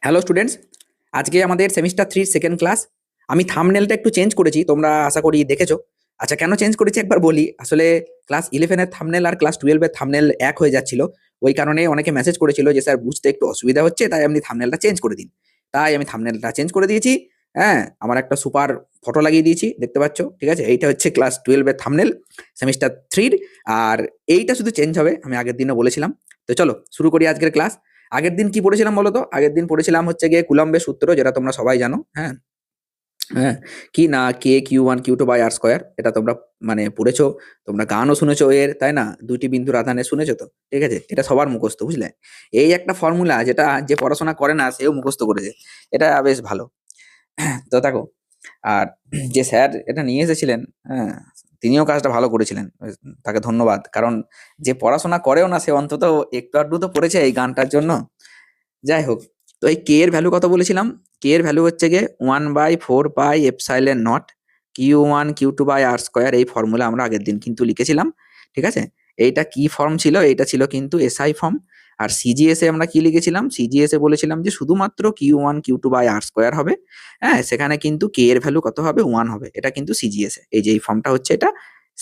Hello students, আজকে আমাদের semester 3 second class. আমি থাম্বনেলটা একটু চেঞ্জ করেছি, তোমরা আশা করি দেখেছো। আচ্ছা, কেন চেঞ্জ করেছি একবার বলি। আসলে ক্লাস 11-এর থাম্বনেল আর ক্লাস 12-এর থাম্বনেল এক হয়ে যাচ্ছিল। ওই কারণে অনেকে মেসেজ করেছিল যে স্যার বুঝতে একটু অসুবিধা হচ্ছে, তাই আপনি থাম্বনেলটা চেঞ্জ করে দিন। তাই আমি থাম্বনেলটা চেঞ্জ করে দিয়েছি। হ্যাঁ, আমার একটা সুপার ফটো লাগিয়ে দিয়েছি, দেখতে পাচ্ছ। ঠিক আছে, এইটা হচ্ছে ক্লাস 12-এর থাম্বনেল সেমিস্টার 3। আর এইটা শুধু চেঞ্জ হবে, আমি আগের দিনও বলেছিলাম। তো চলো শুরু করি আজকের ক্লাস। আগের দিন কি পড়েছিলাম বলো তো? আগের দিন পড়েছিলাম হচ্ছে গিয়ে কুলম্বের সূত্র, যেটা তোমরা সবাই জানো। হ্যাঁ, হ্যাঁ, কি না K Q1 Q2/r², এটা তোমরা মানে পড়েছো, তোমরা গানও শুনেছো এর, তাই না? দুইটি বিন্দুর আধানে শুনেছো তো। ঠিক আছে, এটা সবার মুখস্থ, বুঝলে? এই একটা ফর্মুলা যেটা যে পড়াশোনা করে না সেও মুখস্থ করেছে। এটা বেশ ভালো। তো দেখো, আর যে স্যার এটা নিয়ে এসেছিলেন, হ্যাঁ, তিনিও কাজটা ভালো করেছিলেন। তাকে ধন্যবাদ, কারণ যে পড়াশোনা করেও না সে অন্তত একটু আধটু তো পড়েছে এই গানটার জন্য। যাই হোক, তো এই কে এর ভ্যালু কত বলেছিলাম? কে এর ভ্যালু হচ্ছে গিয়ে 1/4πε0 Q1 Q2/r²। এই ফর্মুলা আমরা আগের দিন কিন্তু লিখেছিলাম। ঠিক আছে, এইটা কি ফর্ম ছিল? এইটা ছিল কিন্তু এসআই ফর্ম। আর সিজিএস এ আমরা কি লিখেছিলাম? সিজিএস এ বলেছিলাম যে শুধুমাত্র Q1 Q2/r² হবে। হ্যাঁ, সেখানে কিন্তু কে এর ভ্যালু কত হবে? 1 হবে। এটা কিন্তু সিজিএস এ, এই যে এই ফর্মটা হচ্ছে এটা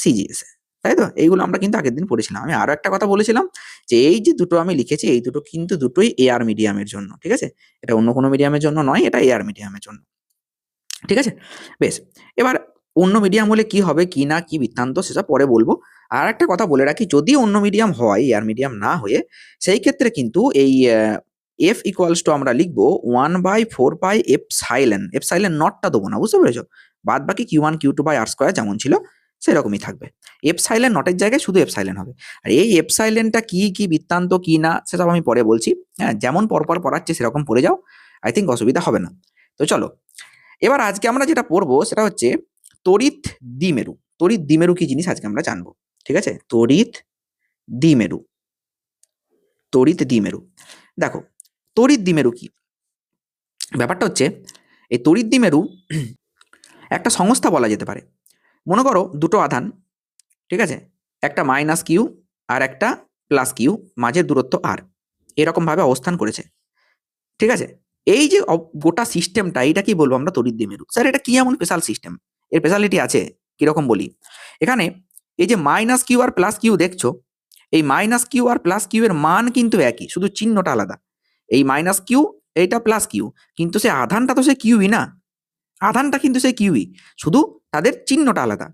সিজিএস এ। তাই তো, এইগুলো আমরা কিন্তু আগের দিন পড়েছিলাম। আমি আরো একটা কথা বলেছিলাম যে এই যে দুটো আমি লিখেছি, এই দুটো কিন্তু দুটোই এআর মিডিয়ামের জন্য। ঠিক আছে, এটা অন্য কোনো মিডিয়ামের জন্য নয়, এটা এআর মিডিয়ামের জন্য। ঠিক আছে, বেশ। এবার অন্য মিডিয়াম হলে কি হবে, কি না, কি বৃত্তান্ত, সেটা পরে বলবো। আর একটা কথা বলে রাখি, যদি অন্য মিডিয়াম হয়, এআর মিডিয়াম না হয়ে, সেই ক্ষেত্রে কিন্তু এই এফ ইকুয়ালস টু আমরা লিখবো 1/4πε। এপসাইলেন নটটা দেবো না, বুঝতে পেরেছো? বাদ বাকি Q1 Q2/r² যেমন ছিল সেরকমই থাকবে। এপসাইলেন নটের জায়গায় শুধু এপসাইলেন হবে। আর এই এপসাইলেনটা কি কি বৃত্তান্ত, কি না, সেসব আমি পরে বলছি। হ্যাঁ, যেমন পরপর পড়াচ্ছে সেরকম পড়ে যাও, আই থিঙ্ক অসুবিধা হবে না। তো চলো, এবার আজকে আমরা যেটা পড়বো সেটা হচ্ছে তড়িৎ দ্বিমেরু। তড়িৎ দ্বিমেরু কি জিনিস আজকে আমরা জানবো। ঠিক আছে, তড়িৎ দ্বিমেরু। তড়িৎ দ্বিমেরু, দেখো, তড়িৎ দ্বিমেরু কি ব্যাপারটা হচ্ছে, এই তড়িৎ দ্বিমেরু একটা সংস্থা বলা যেতে পারে। মনে করো দুটো আধান, ঠিক আছে, একটা -Q আর একটা +Q, মাঝের দূরত্ব r, এরকম ভাবে অবস্থান করেছে। ঠিক আছে, এই যে গোটা সিস্টেমটা, এটা কি বলবো আমরা? তড়িৎ দ্বিমেরু। স্যার এটা কি এমন স্পেশাল সিস্টেম? এর স্পেশালিটি আছে কিরকম বলি। এখানে এই যে -Q আর +Q দেখছো, এই -Q আর +Q এর মান কিন্তু একই, শুধু চিহ্নটা আলাদা। এই -Q, এইটা +Q, কিন্তু সে আধানটা তো সে কিউই না। আধানটা কিন্তু সে কিউই, শুধু তাদের চিহ্নটা আলাদা।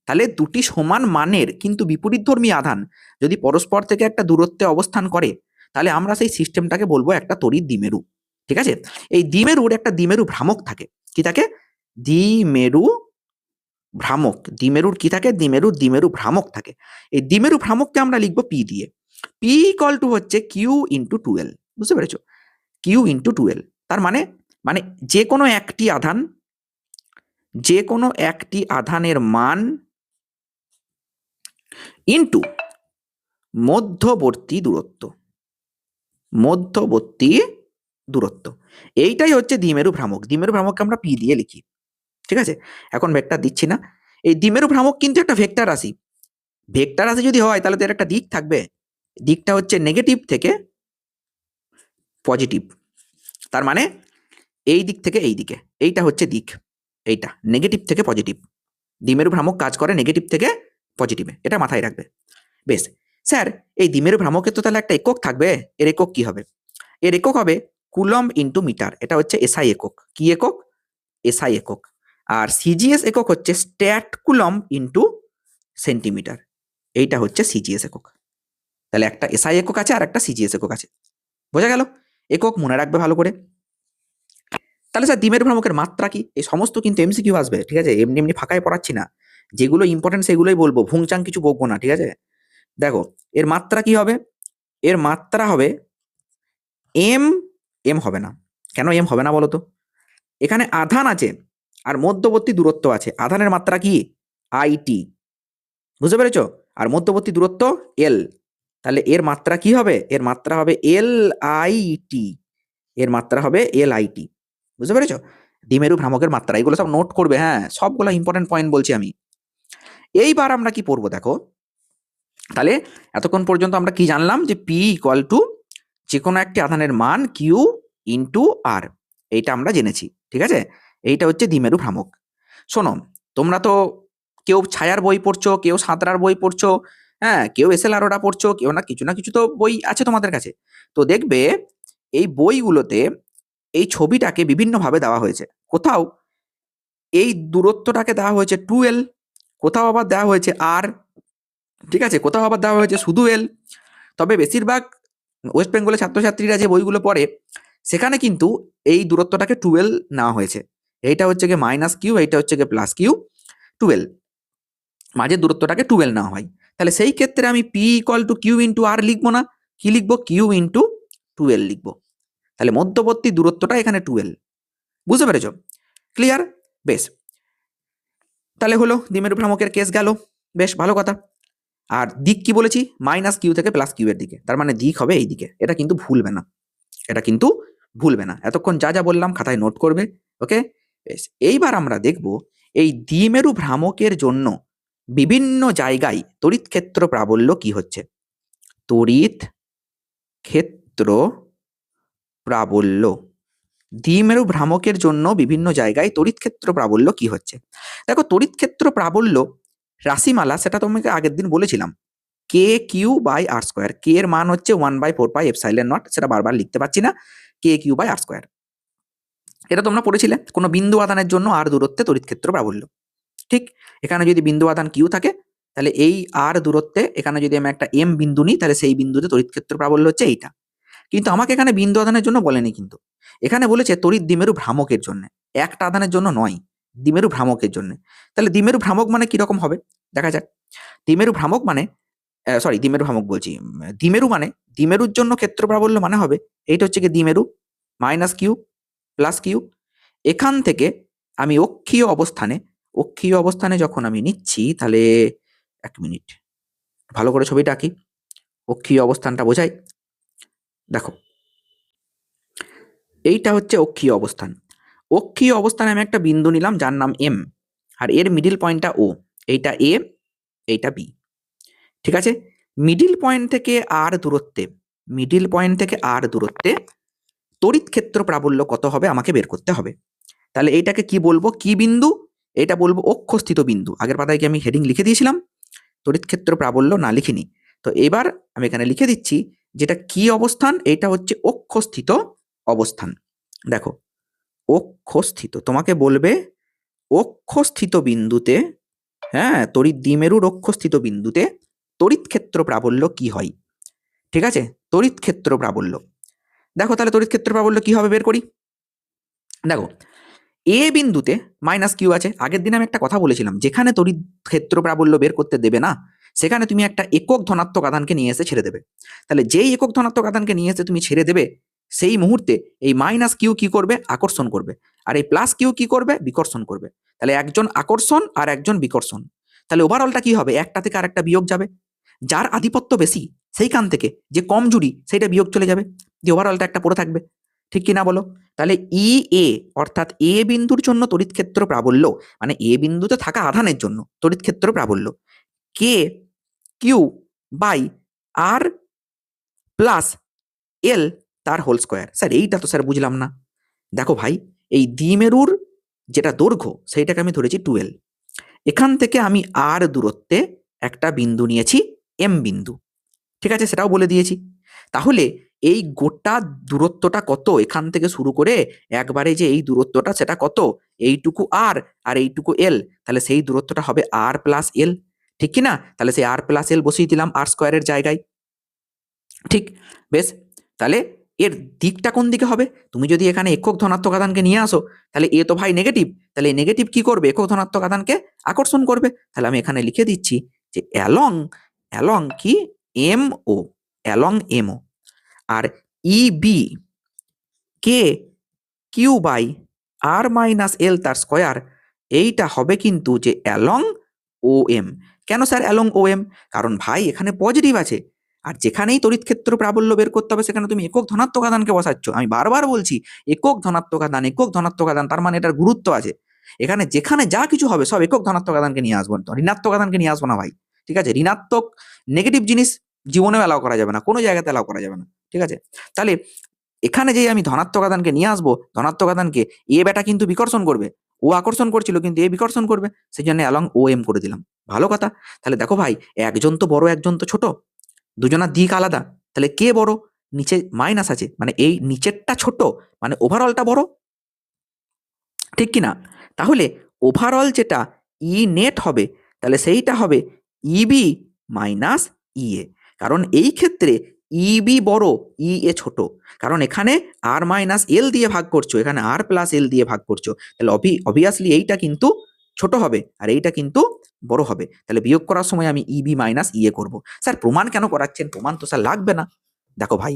তাহলে দুটি সমান মানের কিন্তু বিপরীতধর্মী আধান যদি পরস্পর থেকে একটা দূরত্বে অবস্থান করে, তাহলে আমরা সেই সিস্টেমটাকে বলবো একটা তড়িৎ দ্বিমেরু। ঠিক আছে, এই দ্বিমেরুর একটা দ্বিমেরু ভ্রামক থাকে। কি থাকে? দ্বিমেরু ভ্রামক। দ্বিমেরুর কি থাকে? দ্বিমেরু ভ্রামক থাকে। এই দ্বিমেরু ভ্রামককে আমরা লিখবো পি দিয়ে। পি ইকুয়াল টু হচ্ছে Q×12। বুঝতে পেরেছো? Q×12, তার মানে মানে যে কোনো একটি আধান, যে কোনো একটি আধানের মান ইন্টু মধ্যবর্তী দূরত্ব। মধ্যবর্তী দূরত্ব, এইটাই হচ্ছে দ্বিমেরু ভ্রামক। দ্বিমেরু ভ্রামককে আমরা পি দিয়ে লিখি। ঠিক আছে, এখন ভেক্টর দিচ্ছি না। এই দ্বিমেরু ভ্রামক কিন্তু একটা ভেক্টর রাশি। ভেক্টর রাশি যদি হয় তাহলে তো এর একটা দিক থাকবে। দিকটা হচ্ছে নেগেটিভ থেকে পজিটিভ। তার মানে এই দিক থেকে এই দিকে, এইটা হচ্ছে দিক। এইটা নেগেটিভ থেকে পজিটিভ। দ্বিমেরু ভ্রামক কাজ করে নেগেটিভ থেকে পজিটিভে, এটা মাথায় রাখবে। বেশ, স্যার এই দ্বিমেরু ভ্রামকের তো তাহলে একটা একক থাকবে। এর একক কি হবে? এর একক হবে কুলম্ব ইন্টু মিটার। এটা হচ্ছে এসআই একক। কি একক? এসআই একক। আর সিজিএস একক হচ্ছে স্ট্যাট কুলম্ব ইন্টু সেন্টিমিটার। এইটা হচ্ছে সিজিএস একক। তাহলে একটা এসআই একক আছে আর একটা সিজিএস একক আছে। বোঝা গেল? একক মনে রাখবে ভালো করে। তাহলে স্যার দ্বিমেরু ভ্রামকের মাত্রা কি? এই সমস্ত কিন্তু এমসিকিউ আসবে। ঠিক আছে, এমনি এমনি ফাঁকায় পড়াচ্ছি না, যেগুলো ইম্পর্টেন্ট সেগুলোই বলবো, ভুংচাং কিছু বকবো না। ঠিক আছে, দেখো এর মাত্রা কি হবে? এর মাত্রা হবে এম। এম হবে না। কেন এম হবে না বলো তো? এখানে আধান আছে আর মধ্যবর্তী দূরত্ব আছে। আধানের মাত্রা কি? আইটি। বুঝতে পেরেছো? আর মধ্যবর্তী দূরত্ব এল। তাহলে এর মাত্রা কি হবে? এর মাত্রা হবে এল আইটি। এর মাত্রা হবে এল আইটি। বুঝতে পেরেছো? দ্বিমেরু ভ্রামকের মাত্রা, এগুলো সব নোট করবে। হ্যাঁ, সবগুলো ইম্পর্টেন্ট পয়েন্ট বলছি আমি। এইবার আমরা কি পড়বো দেখো। তাহলে এতক্ষণ পর্যন্ত আমরা কি জানলাম? যে পি ইকুয়াল টু যে কোনো একটি আধানের মান কিউ ইন্টু আর, এইটা আমরা জেনেছি, ঠিক আছে? এইটা হচ্ছে দ্বিমেরু ভ্রামক। শোনো, তোমরা তো কেউ ছায়ার বই পড়ছো, কেউ সাঁতরার বই পড়ছো, হ্যাঁ, কেউ এসএলআরওটা পড়ছো, কেউ না কিছু তো বই আছে তোমাদের কাছে। তো দেখবে এই বইগুলোতে এই ছবিটাকে বিভিন্নভাবে দেওয়া হয়েছে। কোথাও এই দূরত্বটাকে দেওয়া হয়েছে 2L, কোথাও আবার দেওয়া হয়েছে আর, ঠিক আছে, কোথাও আবার দেওয়া হয়েছে শুধু এল। তবে বেশিরভাগ ওয়েস্ট বেঙ্গলের ছাত্রছাত্রীরা যে বইগুলো পড়ে সেখানে কিন্তু এই দূরত্বটাকে 2L নেওয়া হয়েছে। এইটা হচ্ছে গিয়ে মাইনাস কিউ, এইটা হচ্ছে গিয়ে প্লাস কিউ, 2L, মাঝের দূরত্বটাকে 2L নেওয়া হয়। তাহলে সেই ক্ষেত্রে আমি P equal to Q into R লিখবো না, কি লিখবো? কিউ ইন্টু 2L লিখবো। তাহলে মধ্যবর্তী দূরত্বটা এখানে 2L। বুঝতে পেরেছ? ক্লিয়ার? বেশ, তাহলে হলো দ্বিমেরু ভ্রামকের কেস গেল, বেশ ভালো কথা। আর দিক কি বলেছি? মাইনাস কিউ থেকে প্লাস কিউ এর দিকে, তার মানে দিক হবে এই দিকে। এটা কিন্তু ভুলবে না, এটা কিন্তু ভুলবে না। এতক্ষণ যা যা বললাম খাতায় নোট করবে, ওকে? বেশ, এইবার আমরা দেখব এই দ্বিমেরু ভ্রামকের জন্য বিভিন্ন জায়গায় তড়িৎ ক্ষেত্র প্রাবল্য কি হচ্ছে। তড়িৎ ক্ষেত্র প্রাবল্য, দ্বিমেরু ভ্রামকের জন্য বিভিন্ন জায়গায় তড়িৎ ক্ষেত্র প্রাবল্য কি হচ্ছে। দেখো, তড়িৎ ক্ষেত্র প্রাবল্য রাশিমালা, সেটা তোমাকে আগের দিন বলেছিলাম, কে কিউ বাই আর স্কোয়ার। কে এর মান হচ্ছে 1/4 পাই এপসাইলন নট, সেটা বারবার লিখতে পারছি না, কে কিউ বাই আর স্কোয়ার। এটা তোমরা পড়েছিলে কোনো বিন্দু আধানের জন্য আর দূরত্বে তড়িৎ ক্ষেত্র প্রাবল্য। ঠিক, এখানে যদি বিন্দু আধান কিউ থাকে তাহলে এই আর দূরত্বে এখানে যদি আমি একটা এম বিন্দু নিই তাহলে সেই বিন্দুতে তড়িৎ ক্ষেত্র প্রাবল্য হচ্ছে এইটা। কিন্তু আমাকে এখানে বিন্দু আধানের জন্য বলেনি, কিন্তু এখানে বলেছে তড়িৎ দ্বিমেরু ভ্রামকের জন্য, একটা আধানের জন্য নয়, দ্বিমেরু ভ্রামকের জন্য। তাহলে দ্বিমেরু ভ্রামক মানে কিরকম হবে দেখা যাক। দ্বিমেরু ভ্রামক মানে, সরি দ্বিমেরু ভ্রামক বলছি, দ্বিমেরু মানে, দ্বিমেরুর জন্য ক্ষেত্র প্রাবল্য মানে হবে এইটা হচ্ছে কি দ্বিমেরু মাইনাস কিউ প্লাস কিউ। এখান থেকে আমি অক্ষীয় অবস্থানে, অক্ষীয় অবস্থানে যখন আমি নিচ্ছি তাহলে, এক মিনিট ভালো করে ছবিটা আঁকি, অক্ষীয় অবস্থানটা বোঝাই। দেখো, এইটা হচ্ছে অক্ষীয় অবস্থান। অক্ষীয় অবস্থানে আমি একটা বিন্দু নিলাম যার নাম এম, আর এর মিডিল পয়েন্টটা ও, এইটা এ, এইটা বি, ঠিক আছে? মিডিল পয়েন্ট থেকে আর দূরত্বে, মিডিল পয়েন্ট থেকে আর দূরত্বে তড়িৎ ক্ষেত্র প্রাবল্য কত হবে আমাকে বের করতে হবে। তাহলে এইটাকে কি বলবো, কি বিন্দু? এটা বলবো অক্ষস্থিত বিন্দু। আগের পাতায় কি আমি হেডিং লিখে দিয়েছিলাম তড়িৎ ক্ষেত্র প্রাবল্য? না, লিখিনি। তো এবার আমি এখানে লিখে দিচ্ছি যেটা কি অবস্থান, এটা হচ্ছে অক্ষস্থিত অবস্থান। দেখো, অক্ষস্থিত, তোমাকে বলবে অক্ষস্থিত বিন্দুতে, হ্যাঁ, তড়িৎ দ্বিমেরুর অক্ষস্থিত বিন্দুতে তড়িৎ ক্ষেত্র প্রাবল্য কি হয়, ঠিক আছে? তড়িৎ ক্ষেত্র প্রাবল্য। দেখো তাহলে তড়িৎ ক্ষেত্র প্রাবল্য কি হবে বের করি। দেখো, এ বিন্দুতে মাইনাস কিউ আছে। আগের দিন আমি একটা কথা বলেছিলাম, যেখানে তড়িৎ ক্ষেত্র প্রাবল্য বের করতে দেবে না সেখানে তুমি একটা একক ধনাত্মক আধানকে নিয়ে এসে ছেড়ে দেবে। তাহলে যেই একক ধনাত্মক আধানকে নিয়ে এসে তুমি ছেড়ে দেবে সেই মুহূর্তে এই মাইনাস কিউ কি করবে? আকর্ষণ করবে। আর এই প্লাস কিউ কি করবে? বিকর্ষণ করবে। তাহলে একজন আকর্ষণ আর একজন বিকর্ষণ। তাহলে ওভারঅলটা কি হবে? একটা থেকে আরেকটা বিয়োগ যাবে, যার আধিপত্য বেশি সেইখান থেকে যে কম জুড়ি সেইটা বিয়োগ চলে যাবে, যে ওভারঅলটা একটা পড়ে থাকবে। ঠিক কি না বলো? তাহলে ই এ অর্থাৎ এ বিন্দুর জন্য তড়িৎ ক্ষেত্র প্রাবল্য, মানে এ বিন্দুতে থাকা আধানের জন্য তড়িৎ ক্ষেত্র প্রাবল্য কে Q by R plus L তার হোল স্কোয়ার। স্যার এইটা তো স্যার বুঝলাম না। দেখো ভাই, এই দ্বিমেরুর যেটা দৈর্ঘ্য সেইটাকে আমি ধরেছি 2L। এখান থেকে আমি আর দূরত্বে একটা বিন্দু নিয়েছি এম বিন্দু, ঠিক আছে, সেটাও বলে দিয়েছি। তাহলে এই গোটা দূরত্বটা কত, এখান থেকে শুরু করে একবারে যে এই দূরত্বটা সেটা কত? এইটুকু আর, আর এইটুকু এল, তাহলে সেই দূরত্বটা হবে আর প্লাস এল, ঠিক কি না? তাহলে সেই আর প্লাস এল বসিয়ে দিলাম আর স্কোয়ারের জায়গায়, ঠিক? বেশ, তাহলে এর দিকটা কোন দিকে হবে? তুমি যদি এখানে একক ধনাত্মক আধানকে নিয়ে আসো তাহলে এ তো ভাই নেগেটিভ, তাহলে নেগেটিভ কি করবে? একক ধনাত্মক আধানকে আকর্ষণ করবে। তাহলে আমি এখানে লিখে দিচ্ছি যে অ্যালং, অ্যালং কি M O, along M O, আর E B K Q by R minus L তার স্কোয়ার, এইটা হবে কিন্তু যে অ্যালং ও এম। কেন স্যার অ্যালং ও এম? কারণ ভাই এখানে পজিটিভ আছে, আর যেখানেই তড়িৎ ক্ষেত্র প্রাবল্য বের করতে হবে সেখানে তুমি একক ধনাত্মক আধানকে বসাচ্ছ। আমি বারবার বলছি একক ধনাত্মক আধান, একক ধনাত্মক আধান, তার মানে এটার গুরুত্ব আছে। এখানে যেখানে যা কিছু হবে সব একক ধনাত্মক আধানকে নিয়ে আসবো, ঋণাত্মক আধানকে নিয়ে আসবো না ভাই, ঠিক আছে? ঋণাত্মক নেগেটিভ জিনিস জীবনেও অ্যালাউ করা যাবে না, কোনো জায়গাতে অ্যালাউ করা যাবে না, ঠিক আছে? তাহলে এখানে যেই আমি ধনাত্মক আধানকে নিয়ে আসবো, ধনাত্মক আধানকে এ বেটা কিন্তু বিকর্ষণ করবে, ও আকর্ষণ করছিল কিন্তু এ বিকর্ষণ করবে, সেই জন্য অ্যালং ও এম করে দিলাম। ভালো কথা। তাহলে দেখো ভাই, একজন তো বড় একজন তো ছোট, দুজনের দিক আলাদা, তাহলে কে বড়? নিচে মাইনাস আছে মানে এই নিচেরটা ছোট, মানে ওভারঅলটা বড়, ঠিক কিনা? তাহলে ওভারঅল যেটা ই নেট হবে, তাহলে সেইটা হবে ইবি মাইনাস ইএ, কারণ এই ক্ষেত্রে ইবি বড়, ই এ ছোট, কারণ এখানে আর মাইনাস এল দিয়ে ভাগ করছো, এখানে আর প্লাস এল দিয়ে ভাগ করছো, তাহলে অবভিয়াসলি এইটা কিন্তু ছোট হবে আর এইটা কিন্তু বড় হবে, তাহলে বিয়োগ করার সময় আমি ইবি মাইনাস ইএ করবো। স্যার প্রমাণ কেন করাচ্ছেন? প্রমাণ তো স্যার লাগবে না। দেখো ভাই,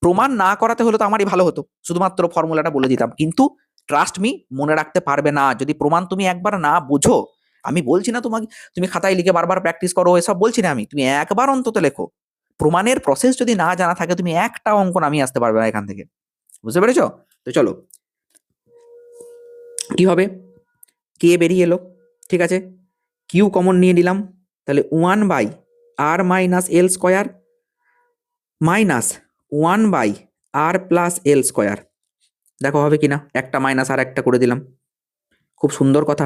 প্রমাণ না করাতে হলে তো আমারই ভালো হতো, শুধুমাত্র ফর্মুলাটা বলে দিতাম, কিন্তু ট্রাস্ট মি, মনে রাখতে পারবে না যদি প্রমাণ তুমি একবার না বুঝো। আমি বলছি না তোমাকে তুমি খাতায় লিখে বারবার প্র্যাকটিস করো, এসব বলছি না আমি, তুমি একবার অন্তত লেখো। প্রমাণের প্রসেস যদি না জানা থাকে, তুমি একটা অঙ্ক নামিয়ে আসতে পারবে না এখান থেকে। বুঝতে পেরেছো? তো চলো, কি হবে? কে বেরিয়ে এলো, ঠিক আছে, কিউ কমন নিয়ে নিলাম, তাহলে 1/r-l² মাইনাস 1/r+l²। দেখো হবে কিনা, একটা মাইনাস আর একটা করে দিলাম, খুব সুন্দর কথা।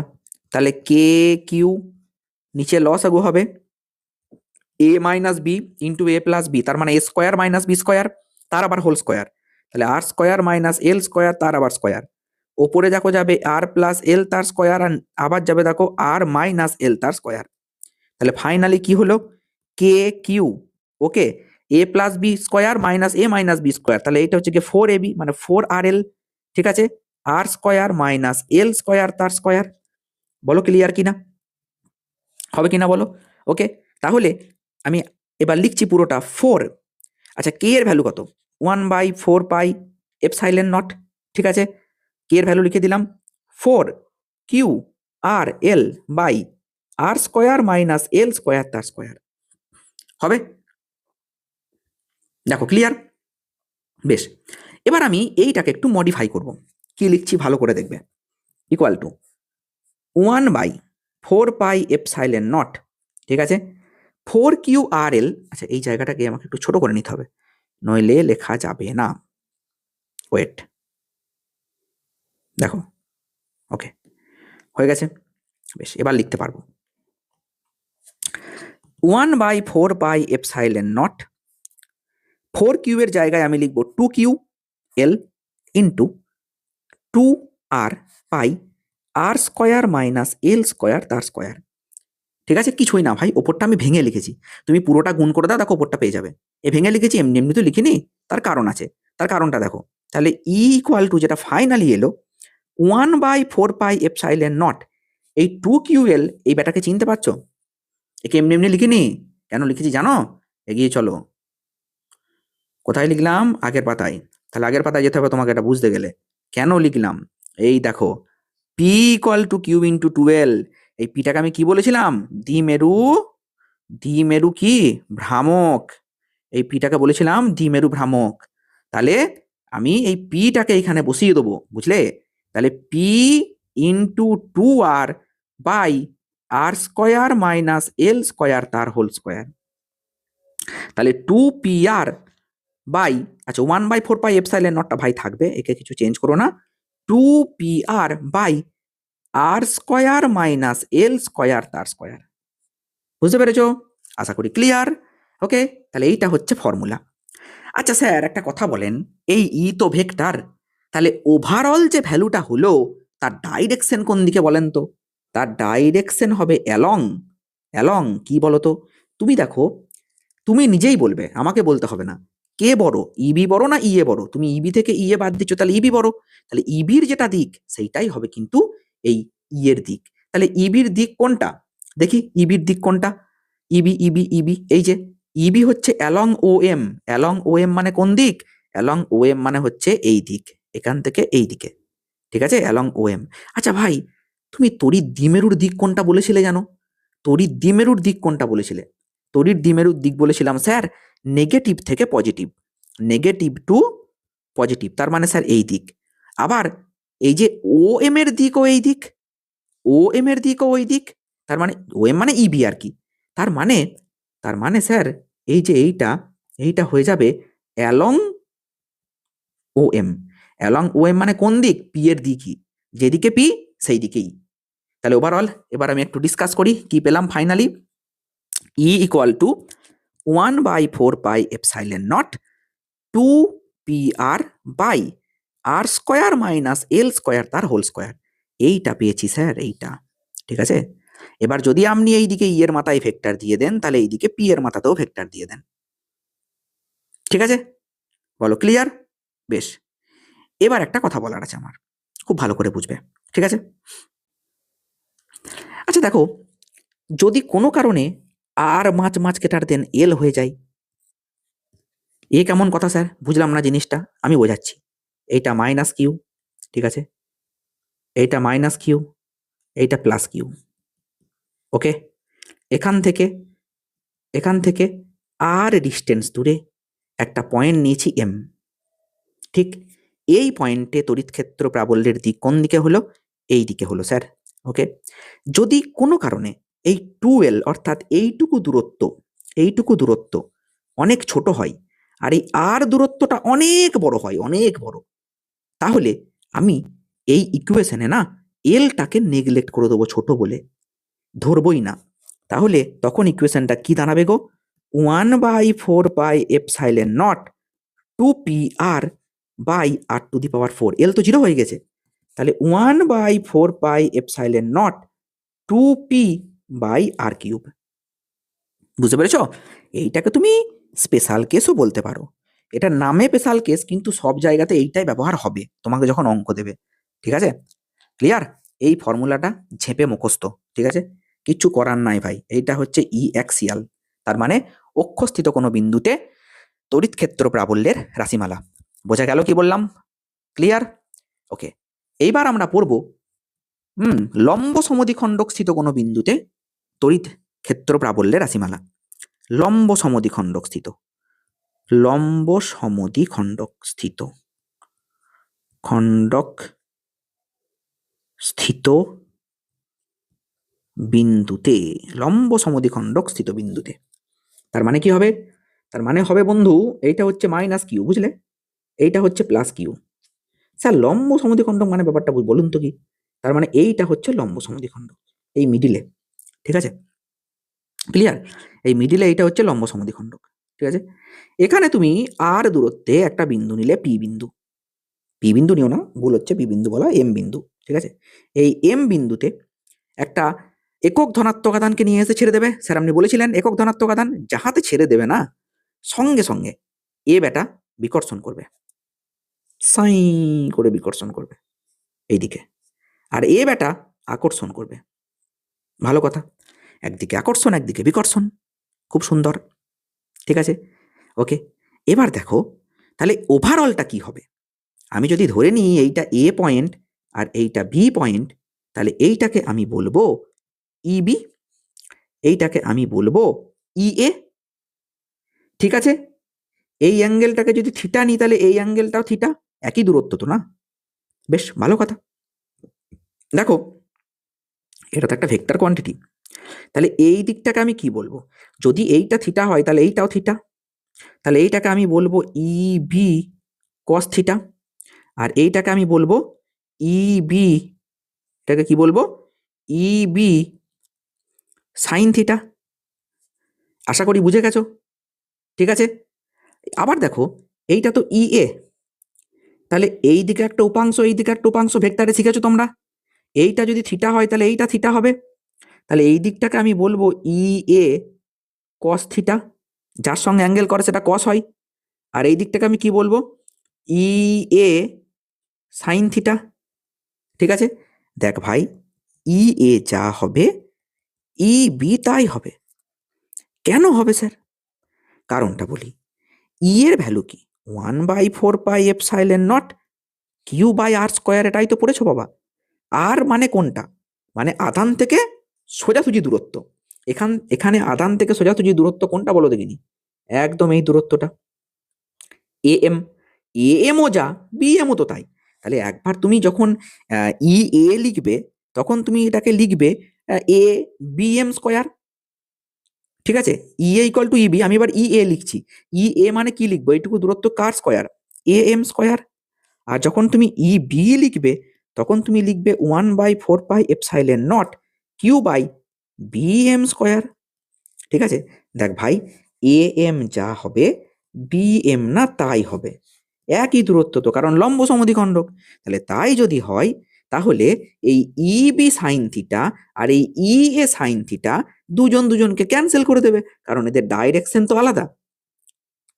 তাহলে কে কিউ নিচে লসাগু হবে এ মাইনাস বি ইন্টু এ প্লাস বি, তার মানে এ স্কোয়ার মাইনাস বি স্কোয়ার, তার আবার হোল স্কোয়ার, তাহলে আর স্কোয়ার মাইনাস এল স্কোয়ার, তার আবার স্কোয়ার, ওপরে দেখো যাবে আর প্লাস এল তার স্কোয়ার, আর আবার যাবে দেখো আর মাইনাস এল তার স্কোয়ার। তাহলে ফাইনালি কি হলো, কে কিউ, ওকে, এ প্লাস বি স্কোয়ার মাইনাস এ মাইনাস বি স্কোয়ার, তাহলে এটা হচ্ছে কি 4ab মানে 4rl, ঠিক আছে, আর স্কোয়ার মাইনাস এল স্কোয়ার তার স্কোয়ার। বলো ক্লিয়ার কিনা, হবে কিনা বলো? ওকে, তাহলে আমি এবার লিখছি পুরোটা 4। আচ্ছা, কে এর ভ্যালু কত? 1/4πε0, ঠিক আছে, কে এর ভ্যালু লিখে দিলাম 4qr/l/r² মাইনাস এল স্কোয়ার তার স্কোয়ার। হবে? দেখো ক্লিয়ার? বেশ, এবার আমি এইটাকে একটু মডিফাই করব। কি লিখছি ভালো করে দেখবে, ইকুয়াল টু 1/4πε0, ঠিক আছে, 4qrl। আচ্ছা, এই জায়গাটাকে আমাকে একটু ছোট করে নিতে হবে, নইলে লেখা যাবে না। ওয়েট, দেখো, ওকে, হয়ে গেছে। বেশ, এবার লিখতে পারবো 1/4πε0, 4q এর জায়গায় আমি লিখবো 2ql into 2r/r² minus L square তার স্কোয়ার। ঠিক আছে, কিছুই না ভাই, ওপরটা আমি ভেঙে লিখেছি, তুমি পুরোটা গুণ করে দাও, দেখো ওপরটা পেয়ে যাবে। এ ভেঙে লিখেছি, এমনি এমনি তো লিখিনি, তার কারণ আছে, তার কারণটা দেখো। তাহলে ই ইকুয়াল টু যেটা ফাইনালি এলো 1/4πε0, এই 2ql, এই ব্যাটাকে চিনতে পারছো? একে এমনি এমনি লিখিনি, কেন লিখেছি জানো? এগিয়ে চলো, কোথায় লিখলাম? আগের পাতায়। তাহলে আগের পাতায় যেতে হবে তোমাকে এটা বুঝতে গেলে। কেন লিখলাম? এই দেখো, P equal to Q into 12। এই পিটাকে আমি কি বলেছিলাম? দ্বিমেরু, দ্বিমেরু কি ভ্রামক, এই পিটাকে বলেছিলাম দ্বিমেরু ভ্রামক। তাহলে আমি এই পিটাকে এখানে বসিয়ে দেবো, বুঝলে? তাহলে P into 2r/r² minus L square তার হোল স্কোয়ার। তাহলে 2pr বাই, আচ্ছা 1/4πε0টা ভাই থাকবে, একে কিছু চেঞ্জ করো না, 2pr/r² মাইনাস এল স্কোয়ার তার স্কোয়ার। বুঝতে পেরেছো? আশা করি ক্লিয়ার। ওকে, তাহলে এইটা হচ্ছে ফর্মুলা। আচ্ছা স্যার, একটা কথা বলেন, এই ই তো ভেক্টর, তাহলে ওভারঅল যে ভ্যালুটা হলো তার ডাইরেকশন কোন দিকে বলেন তো? তার ডাইরেকশন হবে অ্যালং। অ্যালং কি বলতো? তুমি দেখো, তুমি নিজেই বলবে, আমাকে বলতে হবে না, কে বড়, ইবি বড় না ইএ বড়? তুমি ইবি থেকে ইএ বাদ দিচ্ছ, তাহলে ইবি বড়, তাহলে ইবির যেটা দিক সেইটাই হবে কিন্তু এই ই এর দিক। তাহলে ইবির দিক কোনটা? দেখি ইবির দিক কোনটা? ইবি ইবি ইবি, এই যে ইবি হচ্ছে along O M. Along O M মানে কোন দিক? অ্যালং ও এম মানে হচ্ছে এই দিক, এখান থেকে এই দিকে, ঠিক আছে, অ্যালং ও এম। আচ্ছা ভাই, তুমি তড়িৎ দ্বিমেরুর দিক কোনটা বলেছিলে জানো? তড়িৎ দ্বিমেরুর দিক কোনটা বলেছিলে? তড়িৎ দ্বিমেরুর দিক বলেছিলাম স্যার নেগেটিভ থেকে পজিটিভ, নেগেটিভ টু পজিটিভ, তার মানে স্যার এই দিক। আবার এই যে ও এম এর দিকও এই দিক, ও এম এর দিকও ওই দিক, তার মানে ও এম মানে ইবি আর কি, তার মানে, তার মানে স্যার এই যে এইটা, এইটা হয়ে যাবে along O M, along O M মানে কোন দিক, পি এর দিকই, যেদিকে পি সেই দিকেই। তাহলে ওভারঅল এবার আমি একটু ডিসকাস করি কি পেলাম finally. E equal to 1/4πε0 2pr by R square minus L square তার হোল স্কোয়ার, এইটা পেয়েছি স্যার, এইটা। ঠিক আছে, এবার যদি আপনি এইদিকে ই এর মাথায় ভেক্টর দিয়ে দেন, তাহলে এইদিকে পি এর মাথাতেও ভেক্টর দিয়ে দেন। ঠিক আছে, বলো ক্লিয়ার? বেশ, এবার একটা কথা বলার আছে আমার, খুব ভালো করে বুঝবে। ঠিক আছে, আচ্ছা দেখো, যদি কোনো কারণে আর মাঝ কেটার দেন এল হয়ে যায়, এ কেমন কথা স্যার, বুঝলাম না জিনিসটা, আমি বোঝাচ্ছি। এইটা মাইনাস কিউ, ঠিক আছে, এইটা মাইনাস কিউ, এইটা প্লাস কিউ। ওকে, এখান থেকে আর ডিস্টেন্স দূরে একটা পয়েন্ট নিয়েছি এম। ঠিক এই পয়েন্টে তড়িৎ ক্ষেত্র প্রাবল্যের দিক কোন দিকে হলো, এই দিকে হলো স্যার। ওকে, যদি কোনো কারণে এই 2l অর্থাৎ এইটুকু দূরত্ব অনেক ছোট হয়, আর এই আর দূরত্বটা অনেক বড় হয়, অনেক বড়, তাহলে আমি এই ইকুয়েশনে না এলটাকে নেগলেক্ট করে দেবো, ছোট বলে ধরবই না। তাহলে তখন ইকুয়েশনটা কি দাঁড়াবে গো, 1/4πε0 2pr by R two the পাওয়ার 4, এল তো 0 হয়ে গেছে, তাহলে 1/4πε0 2p বাই আর কিউব। বুঝতে পেরেছ? এইটাকে তুমি স্পেশাল কেসও বলতে পারো, এটার নামে স্পেশাল কেস, কিন্তু সব জায়গাতে এইটাই ব্যবহার হবে তোমাকে যখন অঙ্ক দেবে। ঠিক আছে, ক্লিয়ার? এই ফর্মুলাটা ঝেপে মুখস্থ, ঠিক আছে, কিচ্ছু করার নাই ভাই। এইটা হচ্ছে ই অ্যাক্সিয়াল, তার মানে অক্ষস্থিত কোনো বিন্দুতে তড়িৎ ক্ষেত্র প্রাবল্যের রাশিমালা। বোঝা গেল কি বললাম? ক্লিয়ার? ওকে, এইবার আমরা পড়ব লম্ব সমদ্বিখণ্ডক স্থিত কোনো বিন্দুতে তড়িৎ ক্ষেত্র প্রাবল্যের রাশিমালা। লম্ব সমদ্বিখণ্ডক স্থিত বিন্দুতে, লম্ব সমদ্বিখণ্ডক স্থিত বিন্দুতে, তার মানে কি হবে? তার মানে হবে বন্ধু, এইটা হচ্ছে মাইনাস কিউ, বুঝলে, এইটা হচ্ছে প্লাস কিউ। স্যার লম্ব সমদ্বিখণ্ডক মানে ব্যাপারটা বলুন তো কি? তার মানে এইটা হচ্ছে লম্ব সমদ্বিখণ্ডক, এই মিডিলে। ঠিক আছে, ক্লিয়ার? এই মিডিলে এইটা হচ্ছে লম্ব সমদ্বিখণ্ডক। ঠিক আছে, এখানে তুমি আর দূরত্বে একটা বিন্দু নিলে পি বিন্দু নিও না, ভুল হচ্ছে, পি বিন্দু বলা, এম বিন্দু। ঠিক আছে, এই এম বিন্দুতে একটা একক ধনাত্মক আধানকে নিয়ে এসে ছেড়ে দেবে। স্যার আপনি বলেছিলেন একক ধনাত্মক আধান যাহাতে ছেড়ে দেবে না, সঙ্গে সঙ্গে এ বেটা বিকর্ষণ করবে, সাই করে বিকর্ষণ করবে এইদিকে, আর এ বেটা আকর্ষণ করবে। ভালো কথা, একদিকে আকর্ষণ একদিকে বিকর্ষণ, খুব সুন্দর। ঠিক আছে, ওকে, এবার দেখো তাহলে ওভারঅলটা কি হবে। আমি যদি ধরে নিই এইটা এ পয়েন্ট আর এইটা বি পয়েন্ট, তাহলে এইটাকে আমি বলবো ইবি, এইটাকে আমি বলবো ইএ। ঠিক আছে, এই অ্যাঙ্গেলটাকে যদি থিটা নিই, তাহলে এই অ্যাঙ্গেলটাও থিটা, একই দূরত্ব তো না? বেশ ভালো কথা। দেখো এটা তো একটা ভেক্টর কোয়ান্টিটি, তাহলে এই দিকটাকে আমি কি বলবো, যদি এইটা থিটা হয় তাহলে এইটাও থিটা, তাহলে এইটাকে আমি বলবো ইবি কস থিটা, আর এইটাকে আমি বলবো ইবি, এটাকে কি বলবো, ইবি সাইন থিটা। আশা করি বুঝে গেছো। ঠিক আছে, আবার দেখো এইটা তো ইএ, তাহলে এই দিকে একটা উপাংশ এই দিকে একটা উপাংশ ভেক্টরে শিখেছো তোমরা, এইটা যদি থিটা হয় তাহলে এইটা থিটা হবে, তাহলে এই দিকটাকে আমি বলবো ইএ কস থিটা, যার সঙ্গে অ্যাঙ্গেল করে সেটা কস হয়, আর এই দিকটাকে আমি কি বলবো, ইএ সাইন থিটা। ঠিক আছে, দেখ ভাই, ইএ যা হবে ইবি তাই হবে। কেন হবে স্যার? কারণটা বলি, ই এর ভ্যালু কি, 1/4πε0 কিউ বাই আর স্কোয়ার, এটাই তো পড়েছো বাবা। আর মানে কোনটা, মানে আধান থেকে সোজাসুজি দূরত্ব, এখানে আধান থেকে সোজাসুজি দূরত্ব কোনটা বলো দেখিনি, একদম এই দূরত্বটা এ এম। এ এমও যা, বি এমও তো তাই। তাহলে একবার তুমি যখন ই এ লিখবে, তখন তুমি এটাকে লিখবে এ বি এম স্কোয়ার। ঠিক আছে, ই এ ইকুয়াল টু ইবি, আমি এবার ই এ লিখছি, ই এ মানে কি লিখবো, এইটুকু দূরত্ব কার স্কোয়ার, এ এম স্কোয়ার। আর যখন তুমি ই বি লিখবে তখন তুমি লিখবে 1/4πε0 Q by B M square. ঠিক আছে, দেখ ভাই, এ এম যা হবে বি এম না তাই হবে, একই দূরত্ব তো, কারণ লম্ব সমদ্বিখণ্ডক। তাহলে তাই যদি হয় তাহলে এই ই বি সাইন থিটা আর এই ই এ সাইন থিটা দুজন দুজনকে ক্যান্সেল করে দেবে, কারণ এদের ডাইরেকশন তো আলাদা।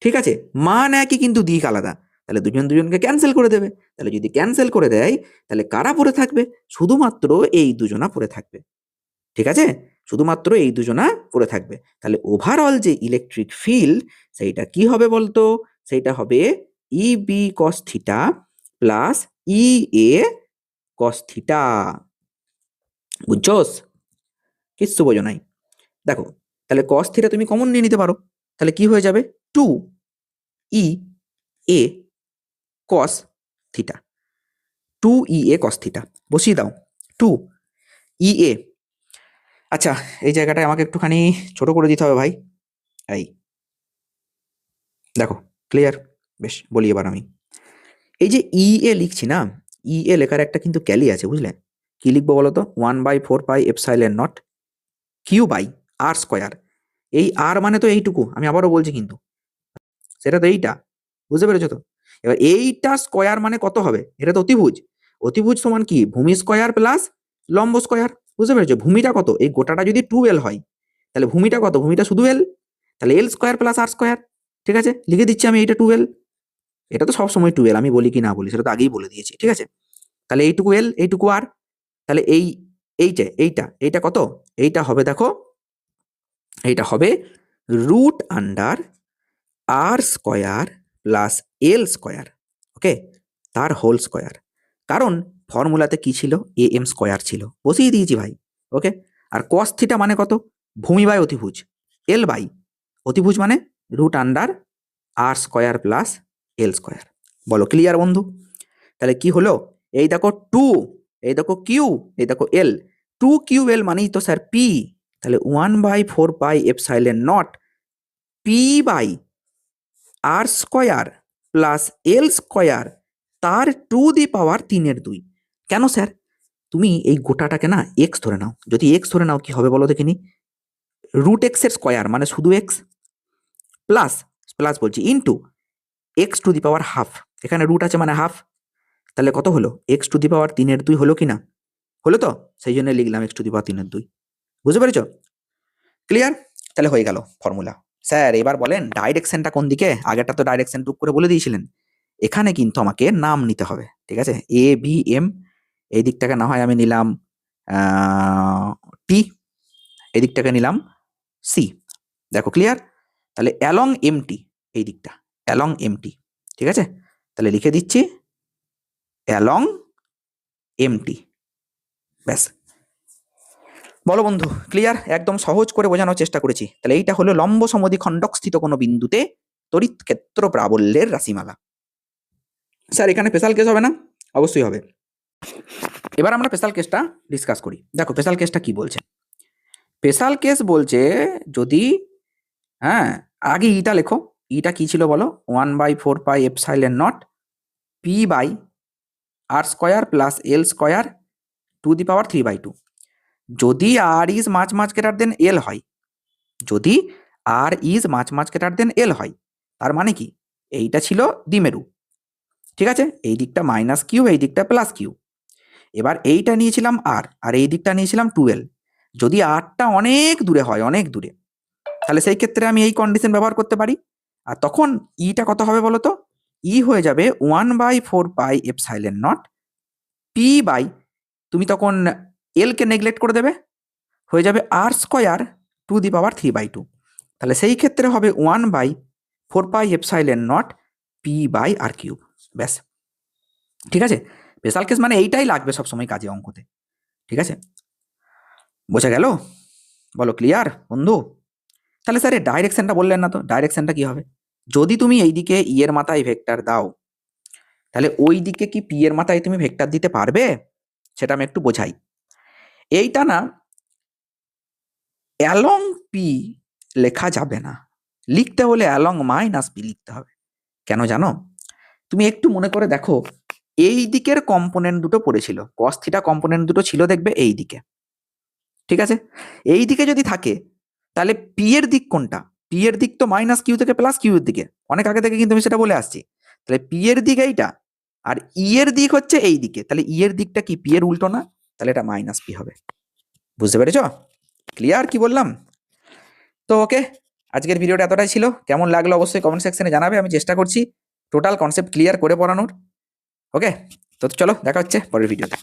ঠিক আছে, মান একই কিন্তু দিক আলাদা, তাহলে দুজন দুজনকে ক্যান্সেল করে দেবে। তাহলে যদি ক্যান্সেল করে দেয় তাহলে কারা পড়ে থাকবে? শুধুমাত্র এই দুজনা পড়ে থাকবে। ঠিক আছে, শুধুমাত্র এই দুজনা পড়ে থাকবে। তাহলে ওভারঅল যে ইলেকট্রিক ফিল্ড সেইটা কি হবে বলতো? সেইটা হবে E B cos theta plus E A cos theta. বুঝছোস? কিচ্ছু বোঝো নাই। দেখো, তাহলে কস থিটা তুমি কমন নিয়ে নিতে পারো, তাহলে কি হয়ে যাবে? 2 ই A cos theta, 2 E A cos theta বসিয়ে দাও, 2 ই এ। আচ্ছা, এই জায়গাটায় আমাকে একটুখানি ছোট করে দিতে হবে ভাই। এই দেখো, ক্লিয়ার? বেশ, বলি এবার আমি। এই যে ই এ লিখছি না, ই এ লেখার একটা কিন্তু ক্যালি আছে, বুঝলে? কি লিখবো বলো তো? 1/4πε0 কিউ বাই আর স্কোয়ার। এই আর মানে তো এইটুকু, আমি আবারও বলছি কিন্তু, সেটা তো এইটা, বুঝতে পেরেছো তো? এবার এইটা স্কোয়ার মানে কত হবে? এটা তো অতিভুজ। অতিভুজ সমান কি? ভূমি স্কোয়ার প্লাস লম্ব স্কোয়ার। বুঝতে পেরেছো? ভূমিটা কত? এই গোটাটা যদি 2L হয় তাহলে ভূমিটা কত? ভূমিটা শুধু এল, তাহলে এল স্কোয়ার প্লাস আর স্কোয়ার। ঠিক আছে, লিখে দিচ্ছি আমি এইটা 2L। এটা তো সবসময় 2L, আমি বলি কি না বলি সেটা তো আগেই বলে দিয়েছি। ঠিক আছে, তাহলে এইটুকু এল, এইটুকু আর, তাহলে এইটা এইটা কত? এইটা হবে, দেখো, এইটা হবে রুট আন্ডার আর স্কোয়ার প্লাস এল স্কোয়ার, ওকে, তার হোল স্কোয়ার। কারণ ফর্মুলাতে কি ছিল? এ এম স্কোয়ার ছিল, বসিয়ে দিয়েছি ভাই। ওকে, আর কস থিটা মানে কত? ভূমি বাই অতিভুজ, এল বাই অতিভুজ মানে রুট আন্ডার আর স্কোয়ার প্লাস এল স্কোয়ার। বলো ক্লিয়ার বন্ধু? তাহলে কি হলো? এই দেখো 2, এই দেখো কিউ, এই দেখো এল, 2QL মানেই তো স্যার পি। তাহলে 1/4πε0 P by R square plus L square তার 2^3 কেন স্যার? তুমি এই গোটাটাকে না এক্স ধরে নাও, যদি এক্স ধরে নাও কি হবে বলো দেখিনি? রুট এক্স এর স্কোয়ার মানে শুধু এক্স, প্লাস প্লাস বলছি ইন্টু x⁻², এখানে রুট আছে মানে হাফ, তাহলে কত হলো? x⁻3 হলো কি না? হলো তো, সেই জন্য লিখলাম x⁻3। বুঝতে পেরেছো? ক্লিয়ার? তাহলে হয়ে গেল ফর্মুলা। স্যার এবার বলেন ডাইরেকশনটা কোন দিকে? আগেরটা তো ডাইরেকশন টুক করে বলে দিয়েছিলেন, এখানে কিন্তু আমাকে নাম নিতে হবে। ঠিক আছে, এ বি এম, এই দিকটাকে না হয় আমি নিলাম টি, এই দিকটাকে নিলাম সি। দেখো ক্লিয়ার? তাহলে অ্যালং এমটি, এই দিকটা অ্যালং এমটি। ঠিক আছে, তাহলে লিখে দিচ্ছি অ্যালং এমটি। ব্যাস, বলো বন্ধু ক্লিয়ার? একদম সহজ করে বোঝানোর চেষ্টা করেছি। তাহলে এইটা হলো লম্ব সমদ্বিখণ্ডক স্থিত কোনো বিন্দুতে তড়িৎ ক্ষেত্র প্রাবল্যের রাশিমালা। স্যার এখানে স্পেশাল কেস হবে না? অবশ্যই হবে। এবার আমরা স্পেশাল কেসটা ডিসকাস করি। দেখো স্পেশাল কেসটা কি বলছে। স্পেশাল কেস বলছে যদি, হ্যাঁ, আগে ইটা লেখো। ইটা কি ছিল বলো? 1/4πε0 P by R square plus L square to the power 3/2। যদি R is much much greater than L হয়, যদি R is much much greater than L হয়, তার মানে কি? এইটা ছিল দ্বিমেরু। ঠিক আছে, এই দিকটা মাইনাস কিউ, এই দিকটা প্লাস কিউ। এবার এইটা নিয়েছিলাম আর, আর এই দিকটা নিয়েছিলাম 2L। যদি আরটা অনেক দূরে হয়, অনেক দূরে, তাহলে সেই ক্ষেত্রে আমি এই কন্ডিশন ব্যবহার করতে পারি। আর তখন ইটা কত হবে বলো তো? ই হয়ে যাবে 1/4πε0 পি বাই, তুমি তখন এল কে নেগলেক্ট করে দেবে, হয়ে যাবে আর স্কোয়ার টু দি পাওয়ার 3/2। তাহলে সেই ক্ষেত্রে হবে 1/4πε0 পি বাই আর কিউব। ব্যাস, ঠিক আছে। স্পেশাল কেস মানে এইটাই লাগবে সবসময় কাজে, অঙ্কতে। ঠিক আছে, বোঝা গেল? বলো ক্লিয়ার বন্ধু? তাহলে স্যার এই ডাইরেকশনটা বললেন না তো, ডাইরেকশনটা কি হবে? যদি তুমি এইদিকে ই এর মাথায় ভেক্টর দাও, তাহলে ওই দিকে কি পি এর মাথায় তুমি ভেক্টর দিতে পারবে? সেটা আমি একটু বোঝাই। এইটা না অ্যালং পি লেখা যাবে না, লিখতে হলে অ্যালং মাইনাস পি লিখতে হবে। কেন জানো? তুমি একটু মনে করে দেখো, এই দিকের কম্পোনেন্ট দুটো পড়েছিল, কস থিটা কম্পোনেন্ট দুটো ছিল দেখবে এই দিকে, ঠিক আছে? এই দিকে যদি থাকে তাহলে পি এর দিক কোনটা? পি এর দিক তো মাইনাস কিউ থেকে প্লাস কিউ এর দিকে, অনেক আগে থেকে কিন্তু আমি সেটা বলে আসছি। তাহলে পি এর দিক এইটা, আর ই এর দিক হচ্ছে এই দিকে, তাহলে ই এর দিকটা কি পি এর উল্টো না? তাহলে এটা মাইনাস পি হবে। বুঝতে পেরেছ? ক্লিয়ার কি বললাম? তো ওকে, আজকের ভিডিওটা এতটাই ছিল। কেমন লাগলো অবশ্যই কমেন্ট সেকশনে জানাবে, আমি চেষ্টা করছি টোটাল কনসেপ্ট ক্লিয়ার করে পড়ানোর। ওকে, তো চলো দেখা হচ্ছে পরের ভিডিওতে।